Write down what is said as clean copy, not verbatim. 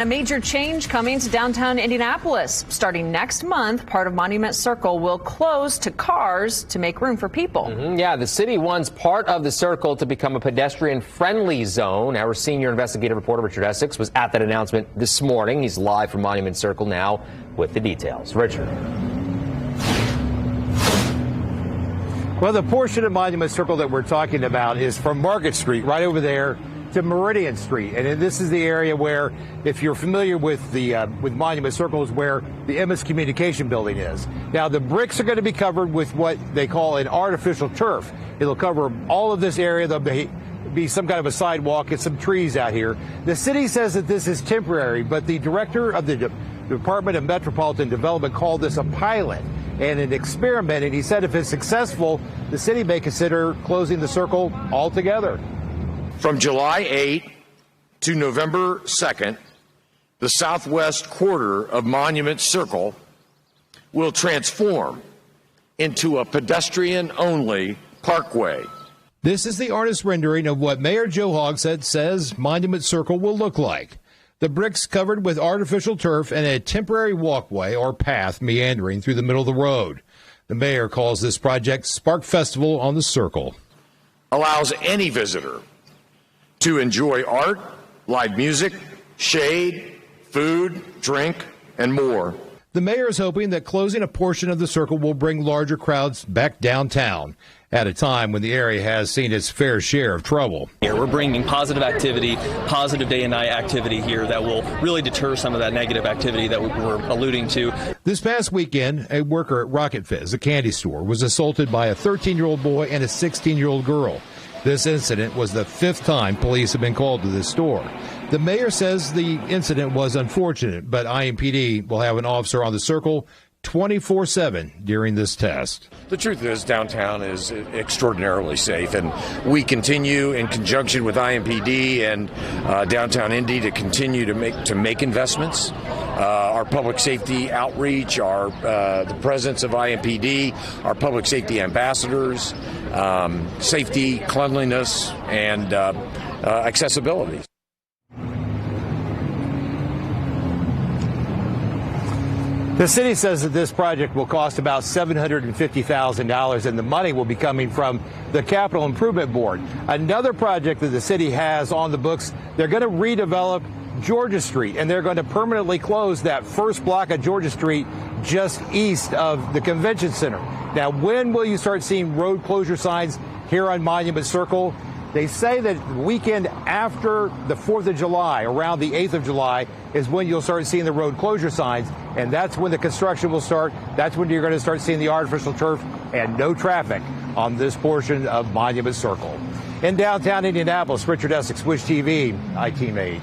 A major change coming to downtown Indianapolis. Starting next month, part of Monument Circle will close to cars to make room for people. Yeah, the city wants part of the circle to become a pedestrian-friendly zone. Our senior investigative reporter, Richard Essex, was at that announcement this morning. He's live from Monument Circle now with the details. Richard. Well, the portion of Monument Circle that we're talking about is from Market Street, right over there, to Meridian Street. And this is the area where, if you're familiar with with Monument Circle, is where the MS Communication Building is. Now, the bricks are going to be covered with what they call an artificial turf. It'll cover all of this area. There'll be some kind of a sidewalk and some trees out here. The city says that this is temporary, but the director of the Department of Metropolitan Development called this a pilot and an experiment. And he said if it's successful, the city may consider closing the circle altogether. From July 8 to November 2nd, the southwest quarter of Monument Circle will transform into a pedestrian-only parkway. This is the artist's rendering of what Mayor Joe Hogsett says Monument Circle will look like. The bricks covered with artificial turf and a temporary walkway or path meandering through the middle of the road. The mayor calls this project Spark Festival on the Circle. Allows any visitor to enjoy art, live music, shade, food, drink, and more. The mayor is hoping that closing a portion of the circle will bring larger crowds back downtown at a time when the area has seen its fair share of trouble. We're bringing positive activity, positive day and night activity here that will really deter some of that negative activity that we're alluding to. This past weekend, a worker at Rocket Fizz, a candy store, was assaulted by a 13-year-old boy and a 16-year-old girl. This incident was the 5th time police have been called to this store. The mayor says the incident was unfortunate, but IMPD will have an officer on the circle 24/7 during this test. The truth is downtown is extraordinarily safe, and we continue in conjunction with IMPD and Downtown Indy to continue to make investments. Our public safety outreach, the presence of IMPD, our public safety ambassadors, safety, cleanliness, and accessibility. The city says that this project will cost about $750,000, and the money will be coming from the Capital Improvement Board. Another project that the city has on the books, they're going to redevelop Georgia Street, and they're going to permanently close that first block of Georgia Street just east of the Convention Center. Now, when will you start seeing road closure signs here on Monument Circle? They say that the weekend after the 4th of July, around the 8th of July, is when you'll start seeing the road closure signs, and that's when the construction will start. That's when you're going to start seeing the artificial turf and no traffic on this portion of Monument Circle. In downtown Indianapolis, Richard Essex, Wish TV, iTeam 8.